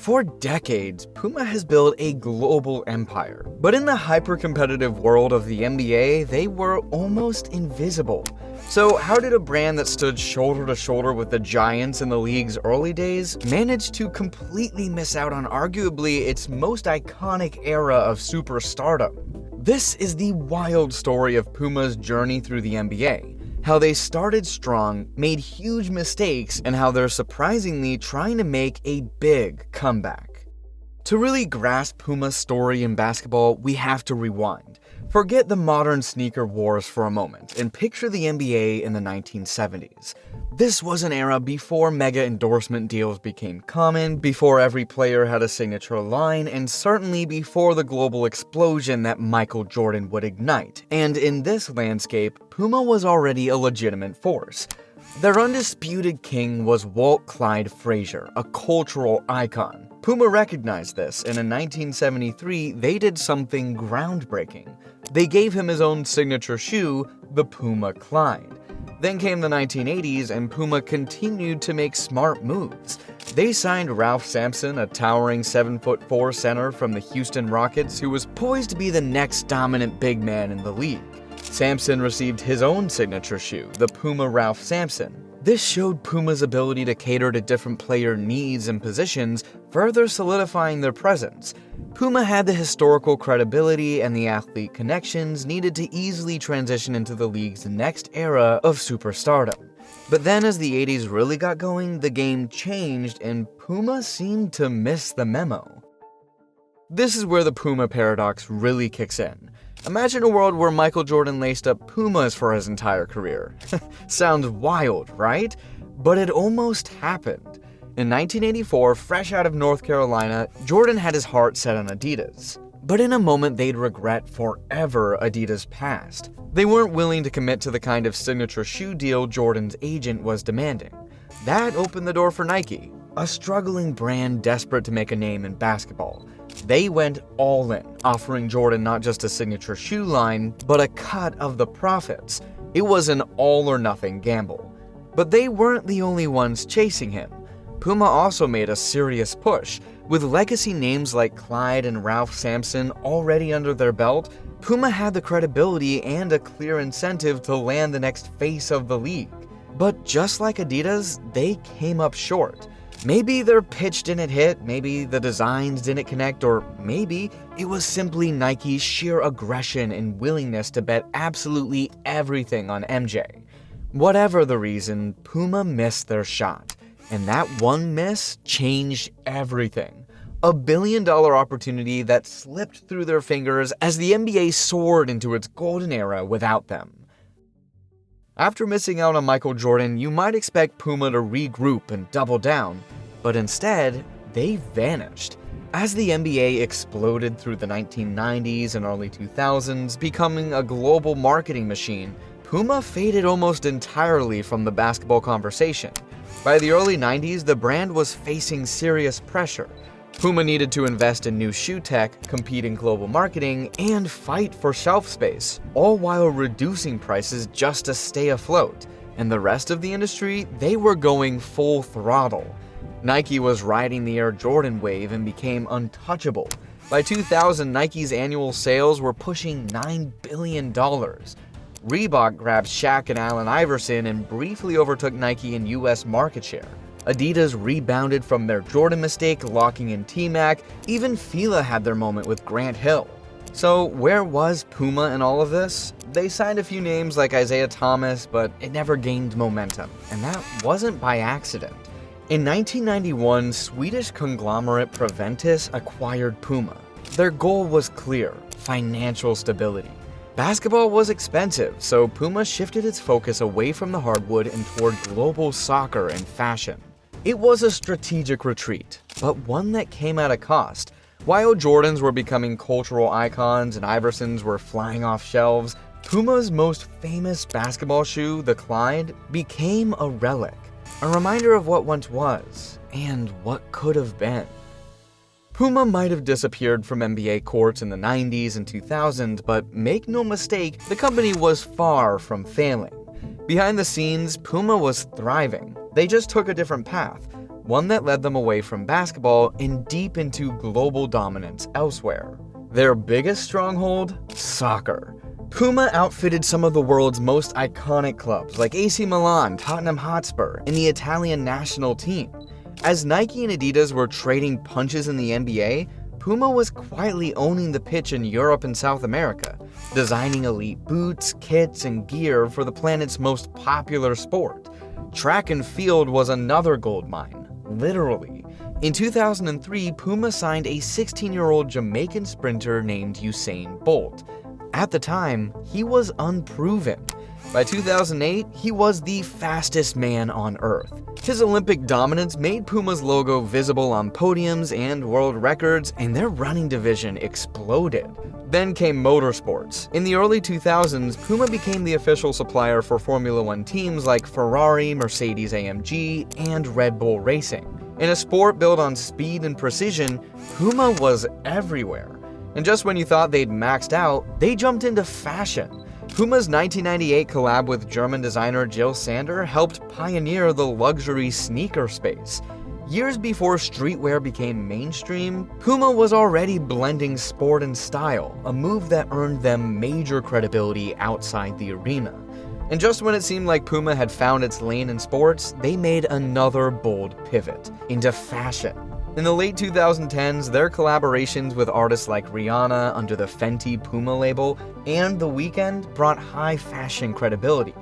For decades, Puma has built a global empire, but in the hyper-competitive world of the NBA, they were almost invisible. So how did a brand that stood shoulder to shoulder with the giants in the league's early days manage to completely miss out on arguably its most iconic era of superstardom? This is the wild story of Puma's journey through the NBA. How they started strong, made huge mistakes, and how they're surprisingly trying to make a big comeback. To really grasp Puma's story in basketball, we have to rewind. Forget the modern sneaker wars for a moment and picture the NBA in the 1970s. This was an era before mega endorsement deals became common, before every player had a signature line, and certainly before the global explosion that Michael Jordan would ignite. And in this landscape, Puma was already a legitimate force. Their undisputed king was Walt Clyde Frazier, a cultural icon. Puma recognized this, and in 1973, they did something groundbreaking. They gave him his own signature shoe, the Puma Clyde. Then came the 1980s, and Puma continued to make smart moves. They signed Ralph Sampson, a towering 7'4" center from the Houston Rockets who was poised to be the next dominant big man in the league. Sampson received his own signature shoe, the Puma Ralph Sampson. This showed Puma's ability to cater to different player needs and positions, further solidifying their presence. Puma had the historical credibility and the athlete connections needed to easily transition into the league's next era of superstardom. But then as the 80s really got going, the game changed and Puma seemed to miss the memo. This is where the Puma paradox really kicks in. Imagine a world where Michael Jordan laced up Pumas for his entire career. Sounds wild, right? But it almost happened. In 1984, fresh out of North Carolina, Jordan had his heart set on Adidas. But in a moment they'd regret forever Adidas' past. They weren't willing to commit to the kind of signature shoe deal Jordan's agent was demanding. That opened the door for Nike, a struggling brand desperate to make a name in basketball. They went all in, offering Jordan not just a signature shoe line, but a cut of the profits. It was an all-or-nothing gamble. But they weren't the only ones chasing him. Puma also made a serious push. With legacy names like Clyde and Ralph Sampson already under their belt, Puma had the credibility and a clear incentive to land the next face of the league. But just like Adidas, they came up short. Maybe their pitch didn't hit, maybe the designs didn't connect, or maybe it was simply Nike's sheer aggression and willingness to bet absolutely everything on MJ. Whatever the reason, Puma missed their shot, and that one miss changed everything. A billion-dollar opportunity that slipped through their fingers as the NBA soared into its golden era without them. After missing out on Michael Jordan, you might expect Puma to regroup and double down, but instead, they vanished. As the NBA exploded through the 1990s and early 2000s, becoming a global marketing machine, Puma faded almost entirely from the basketball conversation. By the early 90s, the brand was facing serious pressure. Puma needed to invest in new shoe tech, compete in global marketing, and fight for shelf space, all while reducing prices just to stay afloat. And the rest of the industry, they were going full throttle. Nike was riding the Air Jordan wave and became untouchable. By 2000, Nike's annual sales were pushing $9 billion. Reebok grabbed Shaq and Allen Iverson and briefly overtook Nike in US market share. Adidas rebounded from their Jordan mistake, locking in T-Mac. Even Fila had their moment with Grant Hill. So where was Puma in all of this? They signed a few names like Isaiah Thomas, but it never gained momentum, and that wasn't by accident. In 1991, Swedish conglomerate Preventus acquired Puma. Their goal was clear: financial stability. Basketball was expensive, so Puma shifted its focus away from the hardwood and toward global soccer and fashion. It was a strategic retreat, but one that came at a cost. While Jordans were becoming cultural icons and Iversons were flying off shelves, Puma's most famous basketball shoe, the Clyde, became a relic. A reminder of what once was, and what could have been. Puma might have disappeared from NBA courts in the 90s and 2000s, but make no mistake, the company was far from failing. Behind the scenes, Puma was thriving. They just took a different path. one that led them away from basketball and deep into global dominance elsewhere. Their biggest stronghold? Soccer. Puma outfitted some of the world's most iconic clubs like AC Milan, Tottenham Hotspur, and the Italian national team. As Nike and Adidas were trading punches in the NBA, Puma was quietly owning the pitch in Europe and South America, designing elite boots, kits, and gear for the planet's most popular sport. Track and field was another gold mine, literally. In 2003, Puma signed a 16-year-old Jamaican sprinter named Usain Bolt. At the time, he was unproven. By 2008, he was the fastest man on Earth. His Olympic dominance made Puma's logo visible on podiums and world records, and their running division exploded. Then came motorsports. In the early 2000s, Puma became the official supplier for Formula One teams like Ferrari, Mercedes-AMG, and Red Bull Racing. In a sport built on speed and precision, Puma was everywhere. And just when you thought they'd maxed out, they jumped into fashion. Puma's 1998 collab with German designer Jill Sander helped pioneer the luxury sneaker space. Years before streetwear became mainstream, Puma was already blending sport and style, a move that earned them major credibility outside the arena. And just when it seemed like Puma had found its lane in sports, they made another bold pivot into fashion. In the late 2010s, their collaborations with artists like Rihanna under the Fenty Puma label and The Weeknd brought high fashion credibility.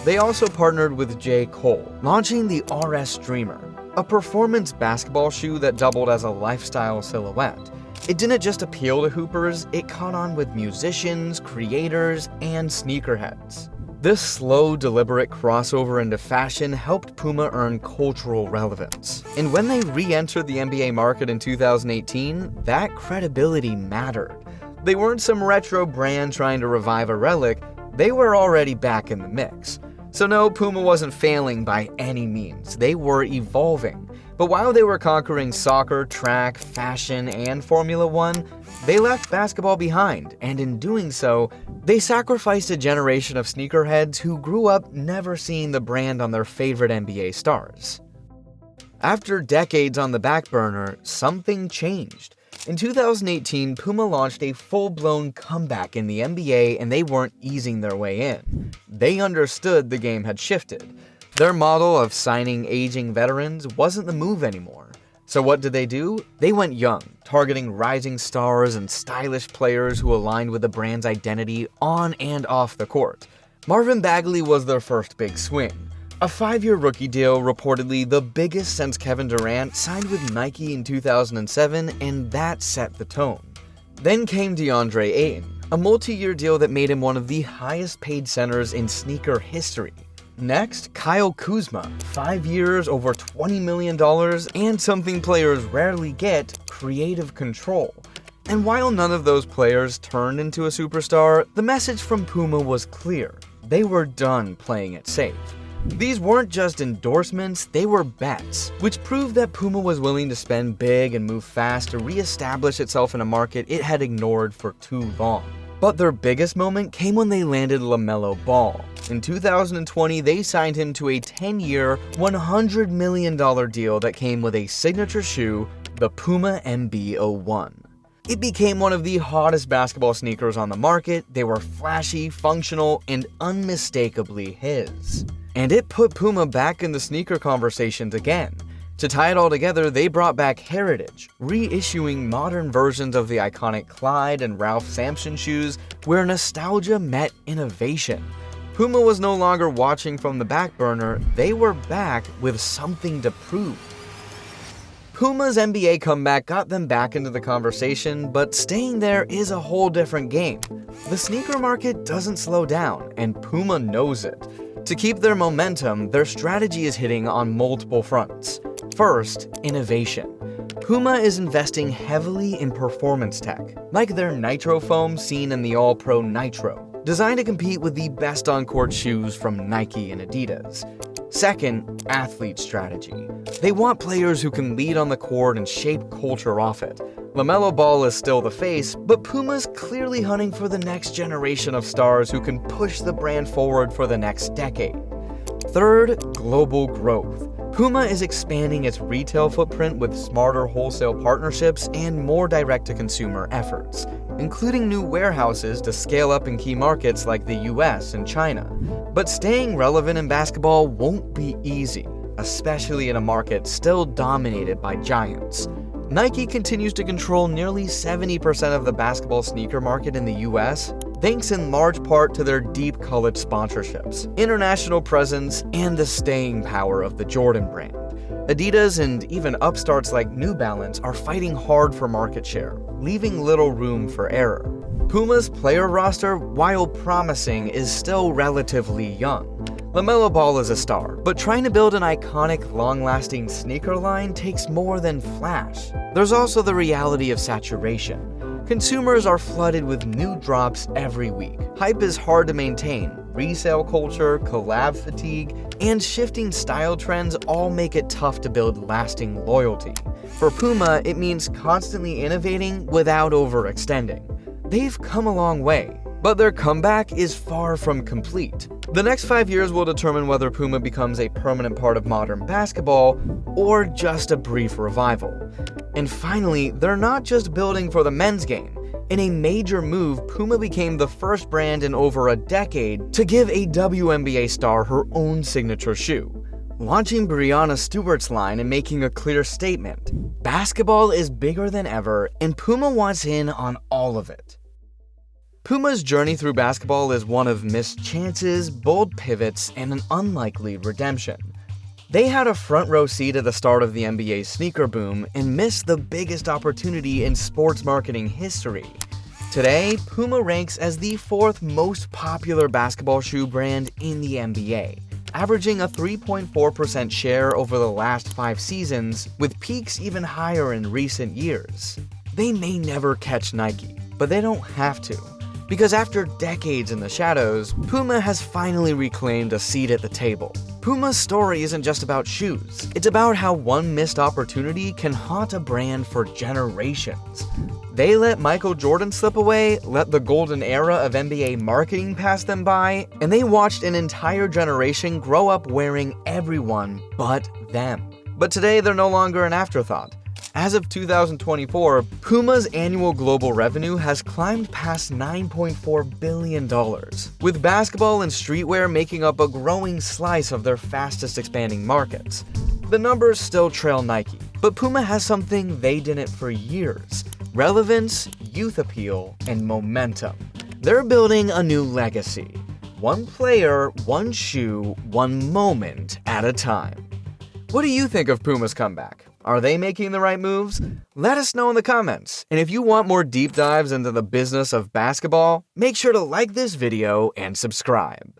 They also partnered with J. Cole, launching the RS Dreamer, a performance basketball shoe that doubled as a lifestyle silhouette. It didn't just appeal to hoopers, it caught on with musicians, creators, and sneakerheads. This slow, deliberate crossover into fashion helped Puma earn cultural relevance. And when they re-entered the NBA market in 2018, that credibility mattered. They weren't some retro brand trying to revive a relic, they were already back in the mix. So no, Puma wasn't failing by any means, they were evolving. But while they were conquering soccer, track, fashion, and Formula One, they left basketball behind, and in doing so, they sacrificed a generation of sneakerheads who grew up never seeing the brand on their favorite NBA stars. After decades on the back burner, something changed. In 2018, Puma launched a full-blown comeback in the NBA, and they weren't easing their way in. They understood the game had shifted. Their model of signing aging veterans wasn't the move anymore. So what did they do? They went young, targeting rising stars and stylish players who aligned with the brand's identity on and off the court. Marvin Bagley was their first big swing. A 5-year rookie deal, reportedly the biggest since Kevin Durant, signed with Nike in 2007, and that set the tone. Then came DeAndre Ayton, a multi-year deal that made him one of the highest paid centers in sneaker history. Next, Kyle Kuzma, 5 years, over $20 million, and something players rarely get, creative control. And while none of those players turned into a superstar, the message from Puma was clear. They were done playing it safe. These weren't just endorsements, they were bets, which proved that Puma was willing to spend big and move fast to re-establish itself in a market it had ignored for too long. But their biggest moment came when they landed LaMelo Ball. In 2020, they signed him to a 10-year, $100 million deal that came with a signature shoe, the Puma MB-01. It became one of the hottest basketball sneakers on the market. They were flashy, functional, and unmistakably his. And it put Puma back in the sneaker conversations again. To tie it all together, they brought back heritage, reissuing modern versions of the iconic Clyde and Ralph Sampson shoes where nostalgia met innovation. Puma was no longer watching from the back burner, they were back with something to prove. Puma's NBA comeback got them back into the conversation, but staying there is a whole different game. The sneaker market doesn't slow down, and Puma knows it. To keep their momentum, their strategy is hitting on multiple fronts. First, innovation. Puma is investing heavily in performance tech, like their Nitro foam seen in the All-Pro Nitro, designed to compete with the best on-court shoes from Nike and Adidas. Second, athlete strategy. They want players who can lead on the court and shape culture off it. LaMelo Ball is still the face, but Puma's clearly hunting for the next generation of stars who can push the brand forward for the next decade. Third, global growth. Puma is expanding its retail footprint with smarter wholesale partnerships and more direct-to-consumer efforts, including new warehouses to scale up in key markets like the US and China. But staying relevant in basketball won't be easy, especially in a market still dominated by giants. Nike continues to control nearly 70% of the basketball sneaker market in the US, thanks in large part to their deep college sponsorships, international presence, and the staying power of the Jordan brand. Adidas and even upstarts like New Balance are fighting hard for market share, leaving little room for error. Puma's player roster, while promising, is still relatively young. LaMelo Ball is a star, but trying to build an iconic, long-lasting sneaker line takes more than flash. There's also the reality of saturation. Consumers are flooded with new drops every week. Hype is hard to maintain. Resale culture, collab fatigue, and shifting style trends all make it tough to build lasting loyalty. For Puma, it means constantly innovating without overextending. They've come a long way, but their comeback is far from complete. The next 5 years will determine whether Puma becomes a permanent part of modern basketball or just a brief revival. And finally, they're not just building for the men's game. In a major move, Puma became the first brand in over a decade to give a WNBA star her own signature shoe, launching Breanna Stewart's line and making a clear statement. Basketball is bigger than ever, and Puma wants in on all of it. Puma's journey through basketball is one of missed chances, bold pivots, and an unlikely redemption. They had a front row seat at the start of the NBA's sneaker boom and missed the biggest opportunity in sports marketing history. Today, Puma ranks as the fourth most popular basketball shoe brand in the NBA, averaging a 3.4% share over the last 5 seasons, with peaks even higher in recent years. They may never catch Nike, but they don't have to. Because after decades in the shadows, Puma has finally reclaimed a seat at the table. Puma's story isn't just about shoes. It's about how one missed opportunity can haunt a brand for generations. They let Michael Jordan slip away, let the golden era of NBA marketing pass them by, and they watched an entire generation grow up wearing everyone but them. But today, they're no longer an afterthought. As of 2024, Puma's annual global revenue has climbed past $9.4 billion, with basketball and streetwear making up a growing slice of their fastest expanding markets. The numbers still trail Nike, but Puma has something they didn't for years: relevance, youth appeal, and momentum. They're building a new legacy. One player, one shoe, one moment at a time. What do you think of Puma's comeback? Are they making the right moves? Let us know in the comments. And if you want more deep dives into the business of basketball, make sure to like this video and subscribe.